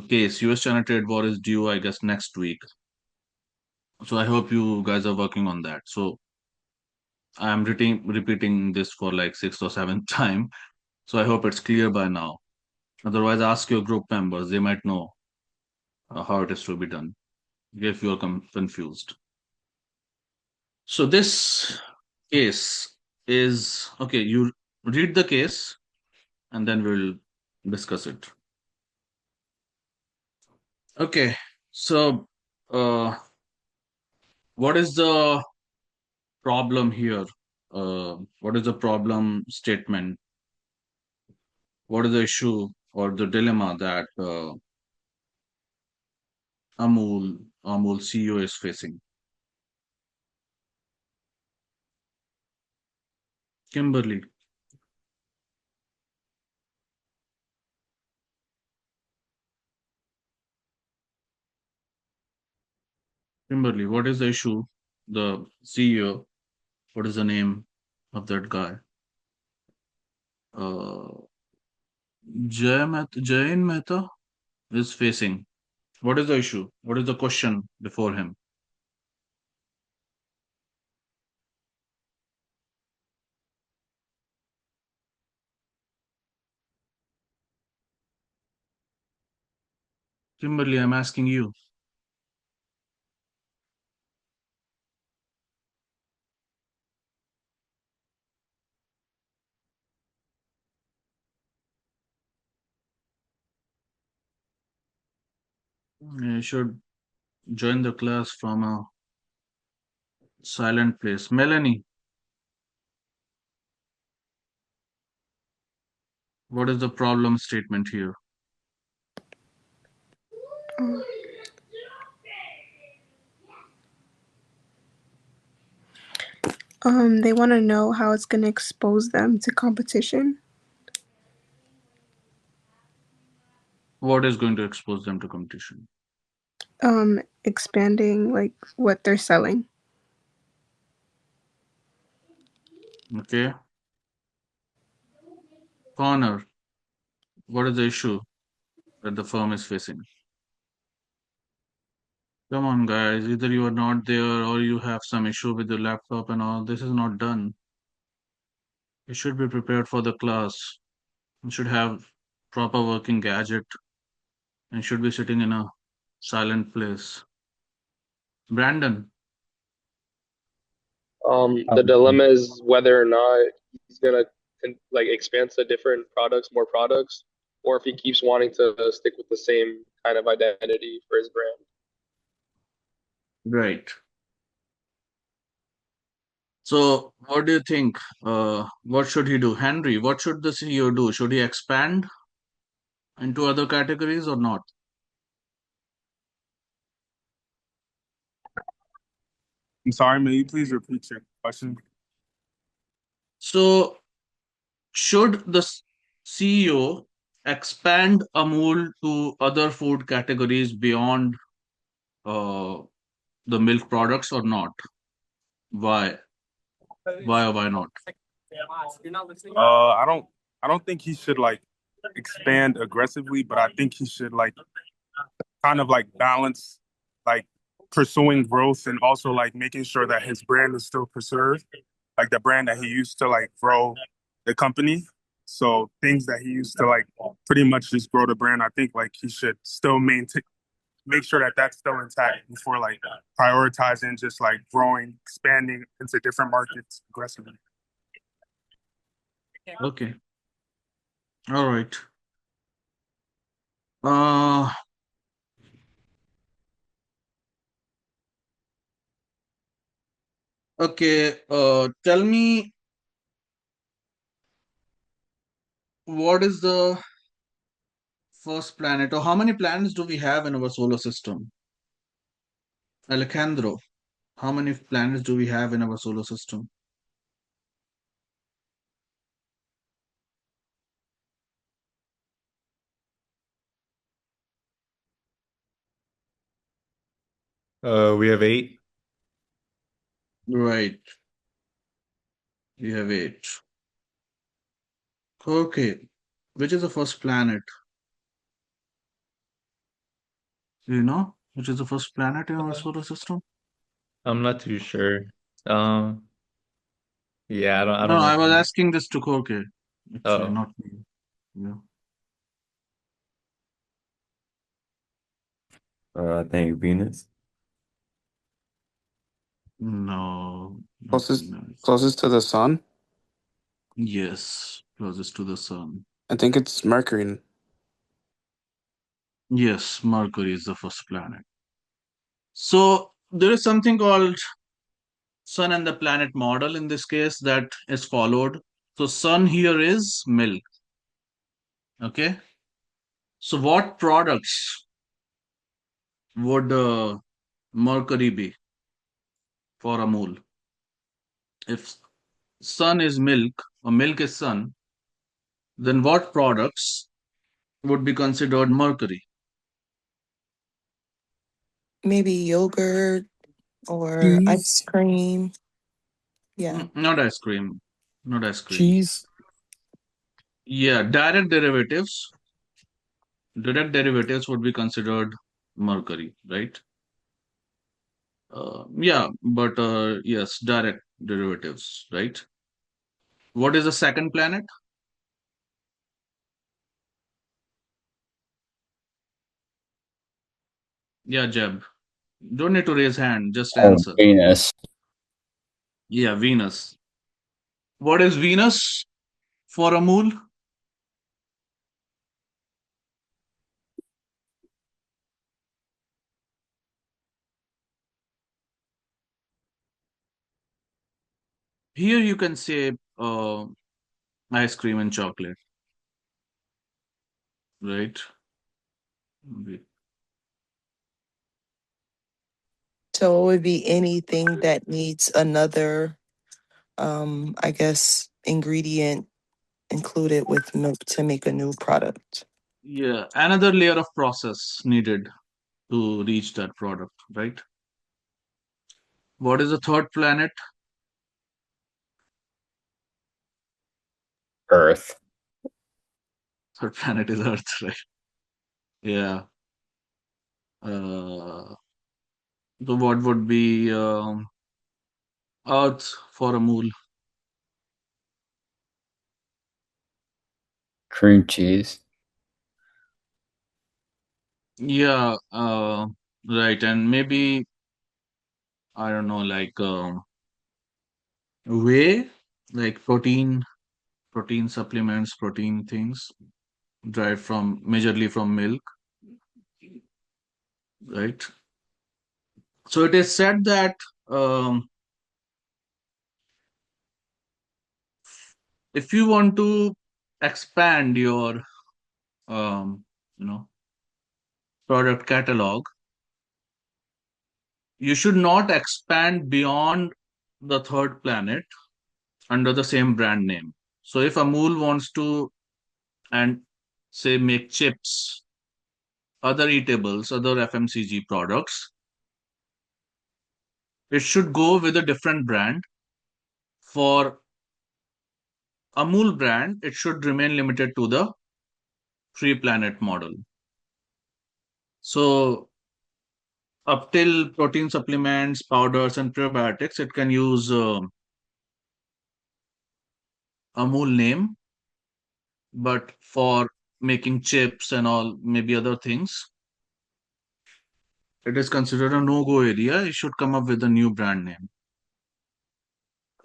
[SPEAKER 1] case, US-China trade war is due, I guess, next week. So I hope you guys are working on that. So I'm repeating this for like sixth or seventh time. So I hope it's clear by now. Otherwise, ask your group members. They might know how it is to be done if you are confused. So this case is okay. You read the case and then we'll discuss it. Okay. So, what is the problem here? What is the problem statement? What is the issue or the dilemma that Amul CEO is facing? Kimberly, what is the issue? The CEO, what is the name of that guy? Uh, Jain Mehta is facing. What is the issue? What is the question before him? Kimberly, I'm asking you. You should join the class from a silent place. Melanie, what is the problem statement here?
[SPEAKER 10] They want to know how it's going to expose them to competition.
[SPEAKER 1] What is going to expose them to competition?
[SPEAKER 10] Expanding like what they're selling.
[SPEAKER 1] Okay. Connor, what is the issue that the firm is facing? Come on, guys. Either you are not there or you have some issue with your laptop and all. This is not done. You should be prepared for the class. You should have proper working gadget and should be sitting in a silent place. Brandon,
[SPEAKER 11] The dilemma is whether or not he's gonna like expand to different products, more products, or if he keeps wanting to stick with the same kind of identity for his brand.
[SPEAKER 1] right. So, what do you think? What should he do? Henry, what should the CEO do? Should he expand into other categories or not?
[SPEAKER 12] I'm sorry, may you please repeat your question?
[SPEAKER 1] So, should the CEO expand Amul to other food categories beyond uh, the milk products or not? Why? Why or why not?
[SPEAKER 12] I don't think he should like expand aggressively, but I think he should like kind of like balance like pursuing growth and also like making sure that his brand is still preserved, like the brand that he used to like grow the company. So things that he used to like pretty much just grow the brand, I think like he should still maintain make sure that that's still intact before like prioritizing just like growing, expanding into different markets aggressively.
[SPEAKER 1] Okay. All right. Uh, Okay, tell me what is the first planet, or how many planets do we have in our solar system? Alejandro, how many planets do we have in our solar system?
[SPEAKER 13] We have 8.
[SPEAKER 1] Right, we have eight. Okay, which is the first planet? Do you know which is the first planet in our solar system?
[SPEAKER 13] I'm not too sure. Um, yeah, I
[SPEAKER 1] No,
[SPEAKER 13] don't
[SPEAKER 1] I was
[SPEAKER 13] know.
[SPEAKER 1] asking this to Korke, actually,
[SPEAKER 13] Oh,
[SPEAKER 1] not me. Yeah.
[SPEAKER 14] I think Venus.
[SPEAKER 1] No, not
[SPEAKER 15] Closest
[SPEAKER 1] Venus.
[SPEAKER 15] closest to the sun?
[SPEAKER 1] Yes, closest to the sun.
[SPEAKER 15] I think it's Mercury.
[SPEAKER 1] Yes, Mercury is the first planet. So there is something called sun and the planet model in this case that is followed. So sun here is milk. Okay. So what products would Mercury be for a mole? If sun is milk or milk is sun, then what products would be considered mercury?
[SPEAKER 4] Maybe yogurt or ice
[SPEAKER 16] Cheese.
[SPEAKER 4] cream. Yeah.
[SPEAKER 1] Not ice cream. Not ice cream.
[SPEAKER 16] Cheese.
[SPEAKER 1] Yeah, direct derivatives. Direct derivatives would be considered mercury, right? Yeah, but yes, direct derivatives, right? What is the second planet? Yeah, Jeb. Don't need to raise hand, just answer.
[SPEAKER 2] Venus.
[SPEAKER 1] Yeah, Venus. What is Venus for a mole? Here you can say ice cream and chocolate, right?
[SPEAKER 4] So it would be anything that needs another, I guess, ingredient included with milk to make a new product.
[SPEAKER 1] Yeah, another layer of process needed to reach that product, right? What is the third planet?
[SPEAKER 2] Earth.
[SPEAKER 1] Third planet is Earth, right? Yeah. So what would be Earth for a mole?
[SPEAKER 2] Cream cheese.
[SPEAKER 1] Yeah, right. And maybe, I don't know, like whey, like protein supplements, protein things derived from majorly from milk, right? So it is said that um, if you want to expand your um, you know product catalog, you should not expand beyond the third planet under the same brand name. So if Amul wants to and say make chips, other eatables, other FMCG products, it should go with a different brand. For Amul brand, it should remain limited to the three planet model. So up till protein supplements, powders, and probiotics, it can use Amul name, but for making chips and all, maybe other things, it is considered a no-go area. It should come up with a new brand name.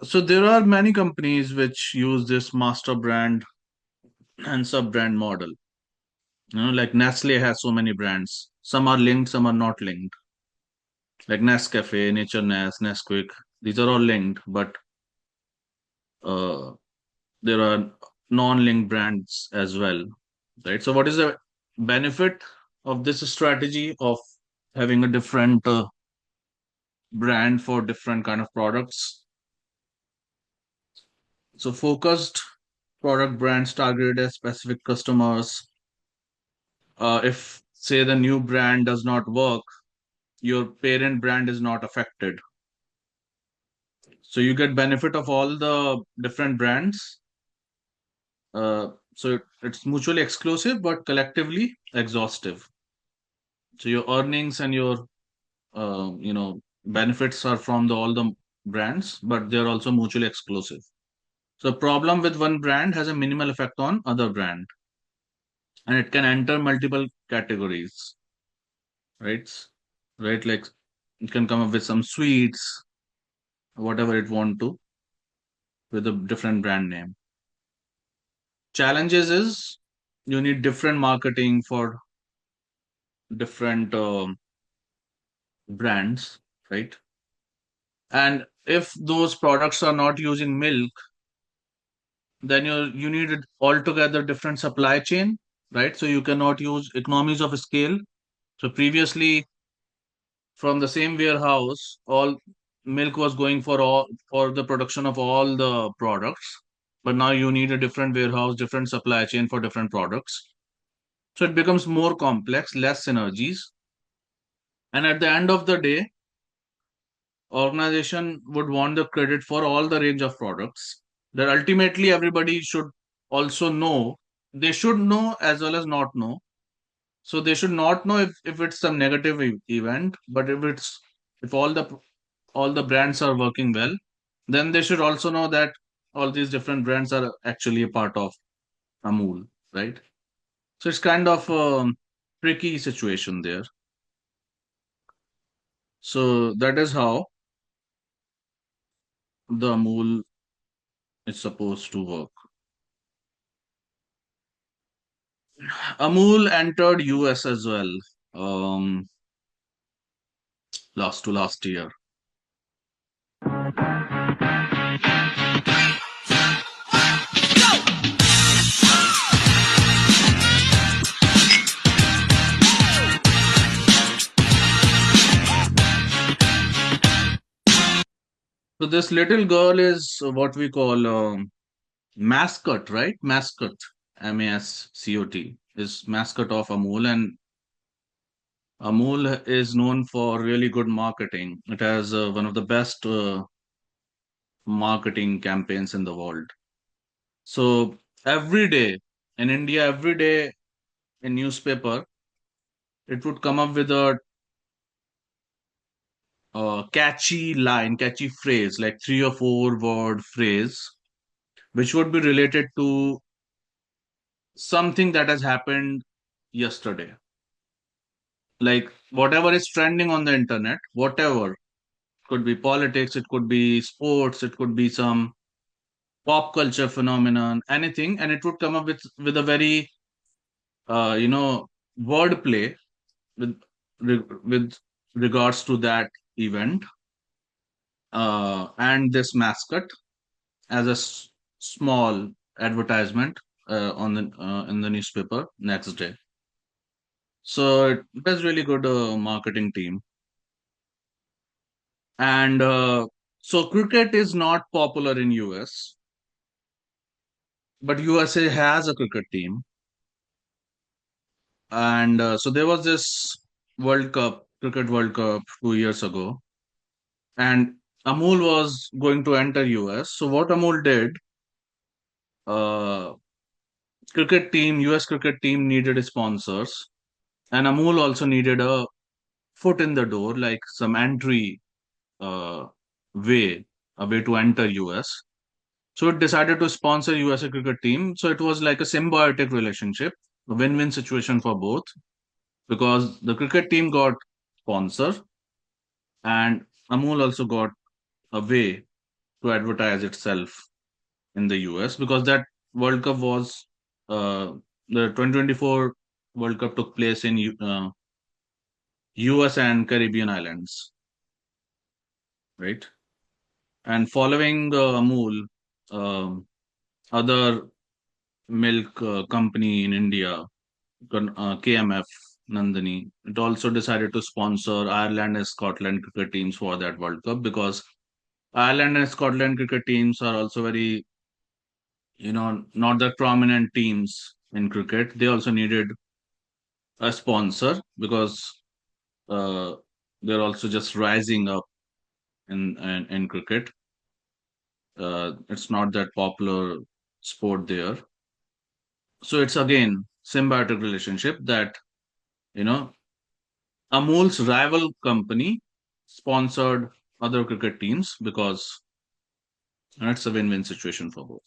[SPEAKER 1] So there are many companies which use this master brand and sub-brand model. Like Nestle has so many brands. Some are linked, some are not linked. Like Nescafe, Nature Nest, Nesquik. These are all linked, but uh, there are non-linked brands as well, right? So, what is the benefit of this strategy of having a different brand for different kind of products? So, focused product brands targeted at specific customers. If say the new brand does not work, your parent brand is not affected. So you get benefit of all the different brands. So it's mutually exclusive but collectively exhaustive. So your earnings and your benefits are from all the brands, but they're also mutually exclusive. So problem with one brand has a minimal effect on other brand, and it can enter multiple categories, right? Right, like it can come up with some sweets, whatever it want to, with a different brand name. Challenges is you need different marketing for different brands, right? And if those products are not using milk, then you need it altogether different supply chain, right? So you cannot use economies of scale. So previously, from the same warehouse, all milk was going for the production of all the products, but now you need a different warehouse, different supply chain for different products. So it becomes more complex, less synergies, and at the end of the day, organization would want the credit for all the range of products. That ultimately everybody should also know. They should know as well as not know. So they should not know if it's some negative event, but if all the brands are working well, then they should also know that all these different brands are actually a part of Amul, right? So it's kind of a tricky situation there. So that is how the Amul is supposed to work. Amul entered US as well, um, last year. So this little girl is what we call mascot, right? Mascot, MASCOT is mascot of Amul, and Amul is known for really good marketing. It has one of the best marketing campaigns in the world. So every day in India, every day in newspaper, it would come up with a catchy line, catchy phrase, like 3 or 4 word phrase, which would be related to something that has happened yesterday. Like whatever is trending on the internet, whatever, could be politics, it could be sports, it could be some pop culture phenomenon, anything, and it would come up with a very uh, you know wordplay with with regards to that event, and this mascot as a small advertisement on the in the newspaper next day. So it was really good marketing team. And so cricket is not popular in US, but USA has a cricket team. And so there was this cricket World Cup 2 years ago, and Amul was going to enter US. So what Amul did, uh, US cricket team needed sponsors, and Amul also needed a foot in the door, like some entry uh, way, a way to enter US. So it decided to sponsor USA cricket team. So it was like a symbiotic relationship, a win-win situation for both, because the cricket team got sponsor and Amul also got a way to advertise itself in the US, because that World Cup was the 2024 World Cup took place in US and Caribbean islands, right? And following the Amul, other milk company in India, KMF Nandini, it also decided to sponsor Ireland and Scotland cricket teams for that World Cup, because Ireland and Scotland cricket teams are also very, not that prominent teams in cricket. They also needed a sponsor because uh, they're also just rising up in cricket. It's not that popular sport there. So it's again symbiotic relationship that, you know, Amul's rival company sponsored other cricket teams because it's a win-win situation for both.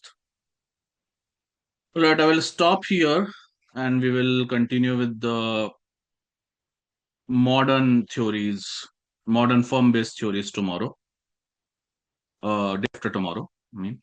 [SPEAKER 1] Right, I will stop here and we will continue with the modern theories, modern firm-based theories tomorrow, day after tomorrow. I mean.